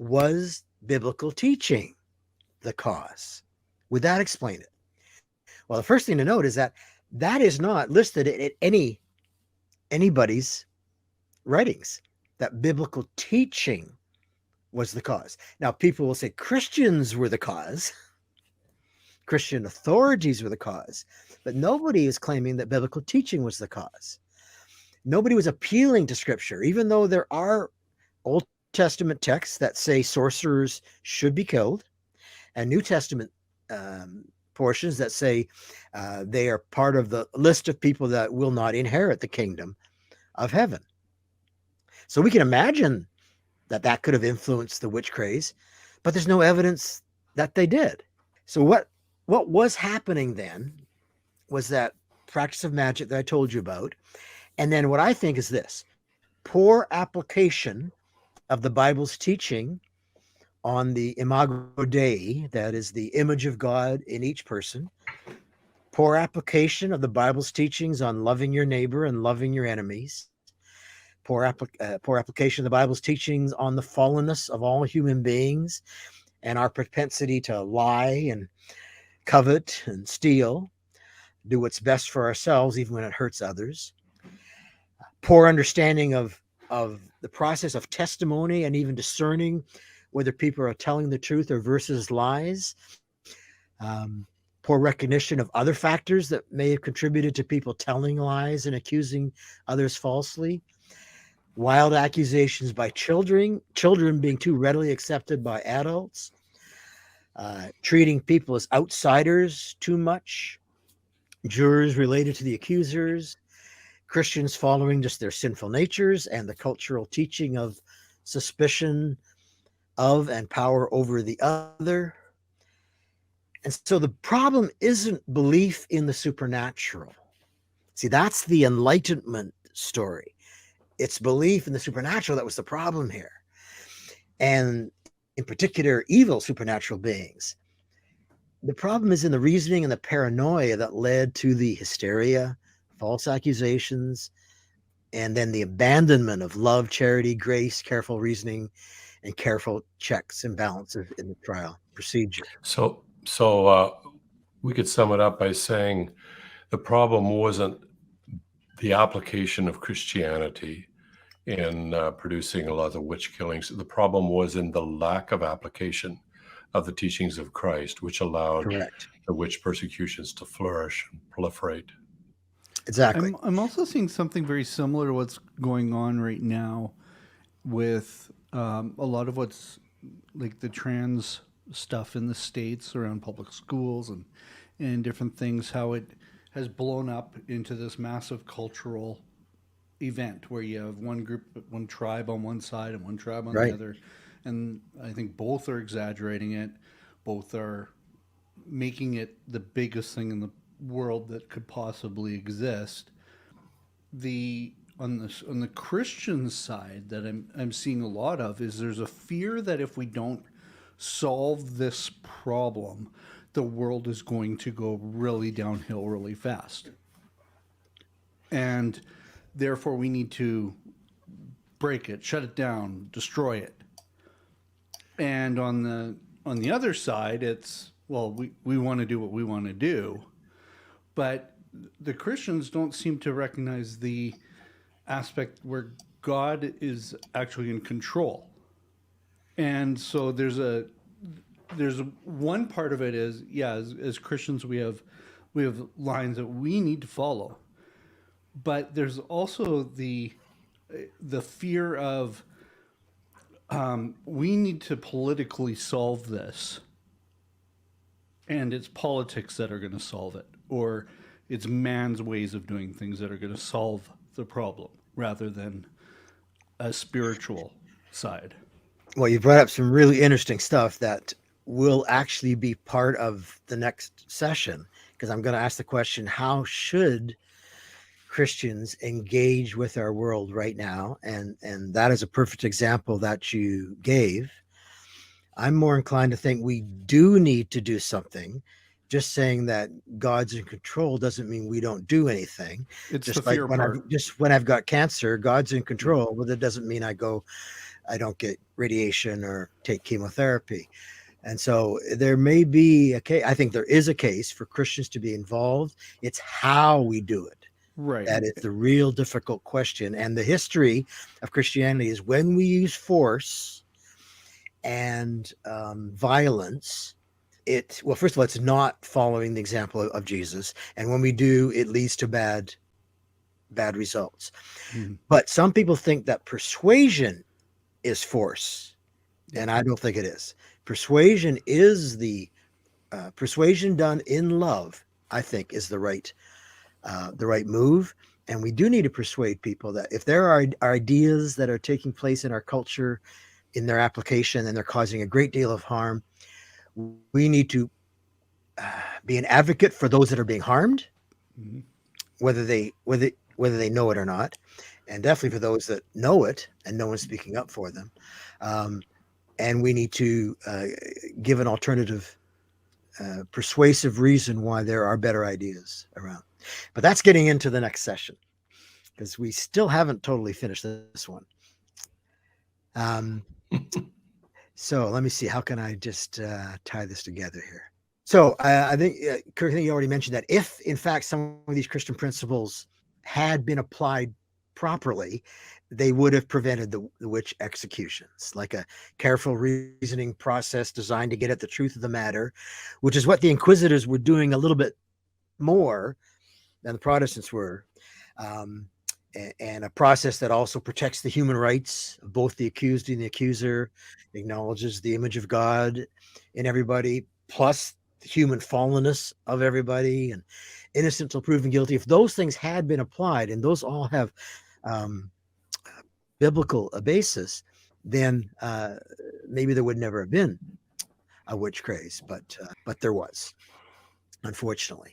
Was biblical teaching the cause? Would that explain it? Well, the first thing to note is that that is not listed in anybody's writings, that biblical teaching was the cause. Now, people will say Christians were the cause, Christian authorities were the cause, but nobody is claiming that biblical teaching was the cause. Nobody was appealing to Scripture, even though there are Old Testament texts that say sorcerers should be killed, and New Testament portions that say they are part of the list of people that will not inherit the kingdom of heaven. So we can imagine that that could have influenced the witch craze, but there's no evidence that they did. So what was happening then was that practice of magic that I told you about. And then what I think is this: poor application of the Bible's teaching on the imago Dei, that is the image of God in each person, poor application of the Bible's teachings on loving your neighbor and loving your enemies, poor application of the Bible's teachings on the fallenness of all human beings and our propensity to lie and covet and steal, do what's best for ourselves even when it hurts others, poor understanding of the process of testimony and even discerning whether people are telling the truth or versus lies, poor recognition of other factors that may have contributed to people telling lies and accusing others falsely, wild accusations by children being too readily accepted by adults, treating people as outsiders too much, jurors related to the accusers, Christians following just their sinful natures, and the cultural teaching of suspicion of and power over the other. And so the problem isn't belief in the supernatural. See, that's the Enlightenment story. It's belief in the supernatural that was the problem here. And in particular, evil supernatural beings. The problem is in the reasoning and the paranoia that led to the hysteria, false accusations, and then the abandonment of love, charity, grace, careful reasoning, and careful checks and balances in the trial procedure. So we could sum it up by saying the problem wasn't the application of Christianity in producing a lot of witch killings. The problem was in the lack of application of the teachings of Christ, which allowed Correct. the witch persecutions to flourish and proliferate. Exactly. I'm also seeing something very similar to what's going on right now with a lot of what's like the trans stuff in the States around public schools and different things, how it has blown up into this massive cultural event where you have one group, one tribe on one side and one tribe on the other. And I think both are exaggerating it. Both are making it the biggest thing in the world that could possibly exist. On the Christian side that I'm seeing a lot of is there's a fear that if we don't solve this problem, the world is going to go really downhill really fast. And therefore we need to break it, shut it down, destroy it. And on the other side, it's, well, we want to do what we want to do. But the Christians don't seem to recognize the aspect where God is actually in control. And so there's one part of it is, yeah, as Christians we have lines that we need to follow. But there's also the fear of we need to politically solve this. And it's politics that are going to solve it, or it's man's ways of doing things that are going to solve the problem rather than a spiritual side. Well, you brought up some really interesting stuff that will actually be part of the next session, because I'm going to ask the question, how should Christians engage with our world right now? And that is a perfect example that you gave. I'm more inclined to think we do need to do something. Just saying that God's in control doesn't mean we don't do anything. It's just the fear like part. when I've got cancer, God's in control, but that doesn't mean I go I don't get radiation or take chemotherapy. And so there may be a case, I think there is a case for Christians to be involved. It's how we do it. Right. That is the real difficult question. And the history of Christianity is when we use force and violence, well, first of all, it's not following the example of Jesus. And when we do, it leads to bad results. But some people think that persuasion is force. And I don't think it is. Persuasion is persuasion done in love, I think, is the right move. And we do need to persuade people that if there are ideas that are taking place in our culture, in their application, and they're causing a great deal of harm, we need to be an advocate for those that are being harmed, whether they know it or not, and definitely for those that know it and no one's speaking up for them. And we need to give an alternative, persuasive reason why there are better ideas around. But that's getting into the next session, because we still haven't totally finished this one. So let me see. How can I just tie this together here? So I think, Kirk, I think you already mentioned that if, in fact, some of these Christian principles had been applied properly, they would have prevented the witch executions, like a careful reasoning process designed to get at the truth of the matter, which is what the Inquisitors were doing a little bit more than the Protestants were, and a process that also protects the human rights of both the accused and the accuser, acknowledges the image of God in everybody, plus the human fallenness of everybody, and innocent till proven guilty. If those things had been applied, and those all have biblical basis, then maybe there would never have been a witch craze, but there was, unfortunately.